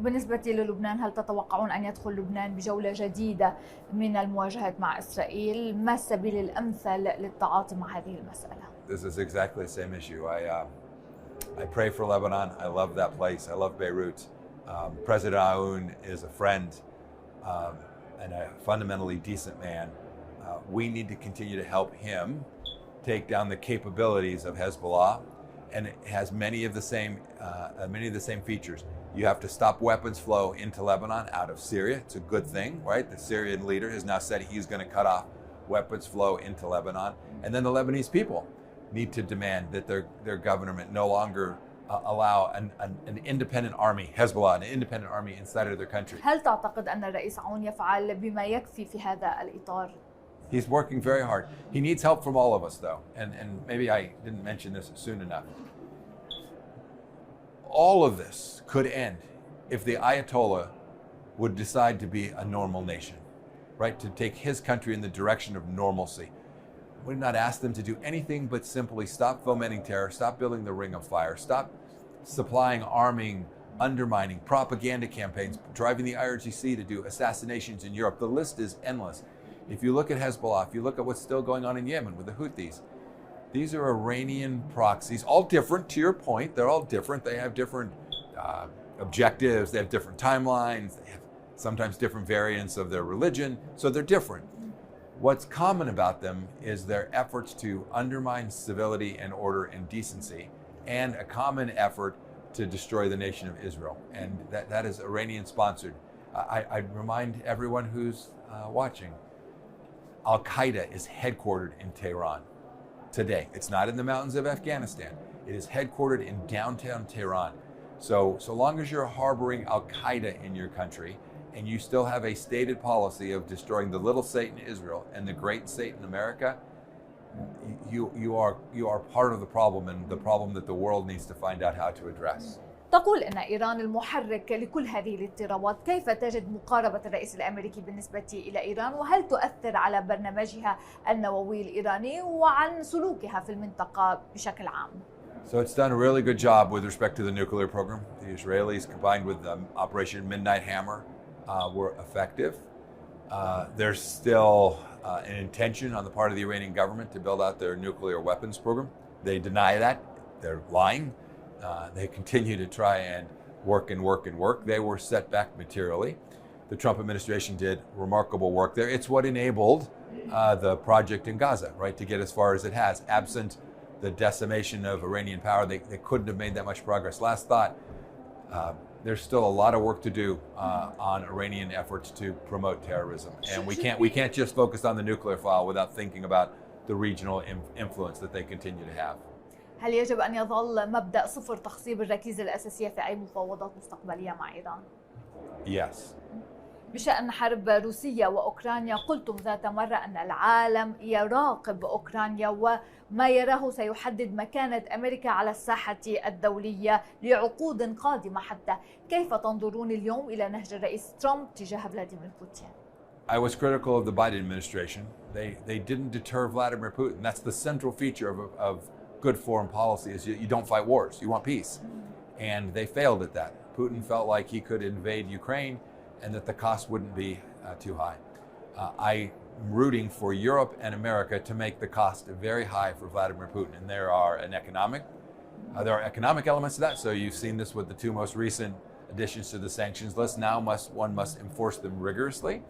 وبالنسبة للبنان، هل تتوقعون أن يدخل لبنان بجولة جديدة من المواجهات مع إسرائيل؟ ما السبيل الأمثل للتعاطي مع هذه المسألة؟ This is exactly the same issue. I pray for Lebanon. I love that place. I love Beirut. President Aoun is a friend and a fundamentally decent man. We need to continue to help him take down the capabilities of Hezbollah, and it has many of the same features. You have to stop weapons flow into Lebanon out of Syria. It's a good thing, right? The Syrian leader has now said he's going to cut off weapons flow into Lebanon, and then the Lebanese people need to demand that their government no longer allow an independent army, Hezbollah, an independent army inside of their country. هل تعتقد أن الرئيس عون يفعل بما يكفي في هذا الإطار؟ He's working very hard. He needs help from all of us, though, and maybe I didn't mention this soon enough. All of this could end if the Ayatollah would decide to be a normal nation, right? To take his country in the direction of normalcy. We've not asked them to do anything but simply stop fomenting terror, stop building the ring of fire, stop supplying, arming, undermining, propaganda campaigns, driving the IRGC to do assassinations in Europe. The list is endless. If you look at Hezbollah, if you look at what's still going on in Yemen with the Houthis, these are Iranian proxies, all different, to your point. They're all different. They have different objectives. They have different timelines. They have sometimes different variants of their religion. So they're different. What's common about them is their efforts to undermine civility and order and decency, and a common effort to destroy the nation of Israel. And that is Iranian sponsored. I remind everyone who's watching, Al-Qaeda is headquartered in Tehran today. It's not in the mountains of Afghanistan. It is headquartered in downtown Tehran. So long as you're harboring Al-Qaeda in your country, and you still have a stated policy of destroying the little Satan Israel and the great Satan America, you are part of the problem, and the problem that the world needs to find out how to address. تقول أن إيران المحرك لكل هذه الاضطرابات. كيف تجد مقاربة الرئيس الأمريكي بالنسبة إلى إيران، وهل تؤثر على برنامجها النووي الإيراني وعن سلوكها في المنطقة بشكل عام؟ So it's done a really good job with respect to the nuclear program. The Israelis, combined with Operation Midnight Hammer, were effective. There's still an intention on the part of the Iranian government to build out their nuclear weapons program. They deny that. They're lying. They continue to try and work. They were set back materially. The Trump administration did remarkable work there. It's what enabled the project in Gaza, right, to get as far as it has. Absent the decimation of Iranian power, they couldn't have made that much progress. Last thought, there's still a lot of work to do on Iranian efforts to promote terrorism. And we can't just focus on the nuclear file without thinking about the regional influence that they continue to have. هل يجب أن يظل مبدأ صفر تخصيب الركيزة الأساسية في أي مفاوضات مستقبلية مع إيران؟ Yes. بشأن حرب روسيا وأوكرانيا، قلتم ذات مرة أن العالم يراقب أوكرانيا، وما يراه سيحدد مكانة أمريكا على الساحة الدولية لعقود قادمة حتى. كيف تنظرون اليوم إلى نهج الرئيس ترامب تجاه فلاديمير بوتين؟ I was critical of the Biden administration. They didn't deter Vladimir Putin. That's the central feature of good foreign policy, is you don't fight wars, you want peace. And they failed at that. Putin felt like he could invade Ukraine and that the cost wouldn't be too high. I'm rooting for Europe and America to make the cost very high for Vladimir Putin. And there are economic elements to that. So you've seen this with the two most recent additions to the sanctions list. Now one must enforce them rigorously.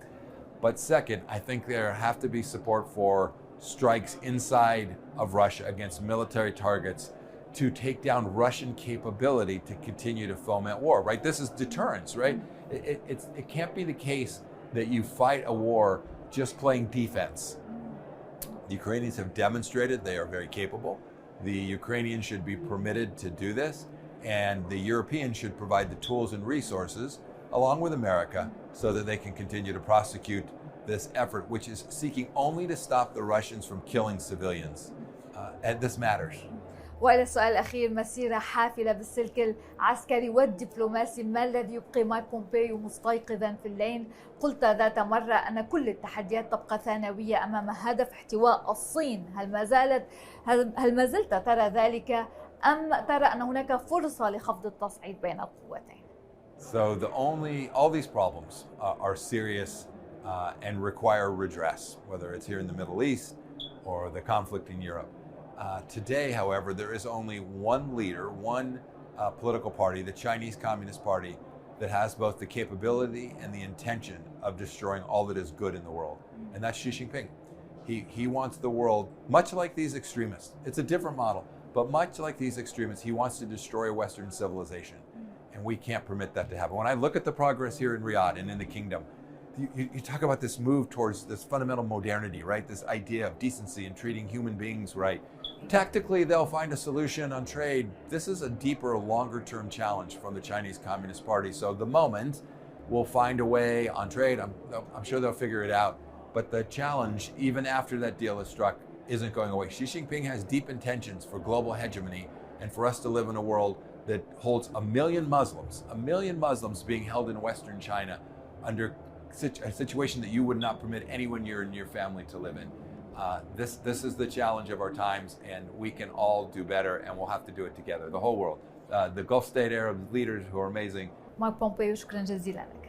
But second, I think there have to be support for strikes inside of Russia against military targets to take down Russian capability to continue to foment war, right? This is deterrence, right? It can't be the case that you fight a war just playing defense. The Ukrainians have demonstrated they are very capable. The Ukrainians should be permitted to do this, and the Europeans should provide the tools and resources along with America so that they can continue to prosecute this effort, which is seeking only to stop the Russians from killing civilians. And this matters. وإلى السؤال الأخير، مسيرة حافلة بالسلك العسكري والدبلوماسي، ما الذي يبقي مايك بومبيو مستيقظا في الليل؟ قلت ذات مرة أن كل التحديات تبقى ثانوية أمام هدف احتواء الصين. هل ما زلت ترى ذلك، أم ترى أن هناك فرصة لخفض التصعيد بين القوتين؟ So all these problems are serious and require redress, whether it's here in the Middle East or the conflict in Europe. Today, however, there is only one leader, one political party, the Chinese Communist Party, that has both the capability and the intention of destroying all that is good in the world, and that's Xi Jinping. He wants the world, much like these extremists, it's a different model, but much like these extremists, he wants to destroy Western civilization, and we can't permit that to happen. When I look at the progress here in Riyadh and in the kingdom, you talk about this move towards this fundamental modernity, right? This idea of decency and treating human beings right. Tactically, they'll find a solution on trade. This is a deeper, longer-term challenge from the Chinese Communist Party. So the moment we'll find a way on trade, I'm sure they'll figure it out. But the challenge, even after that deal is struck, isn't going away. Xi Jinping has deep intentions for global hegemony and for us to live in a world that holds a million Muslims being held in Western China under a situation that you would not permit anyone in your family to live in. This is the challenge of our times, and we can all do better, and we'll have to do it together, the whole world. The Gulf state Arab leaders who are amazing. مايك بومبيو، شكرا جزيلا لك.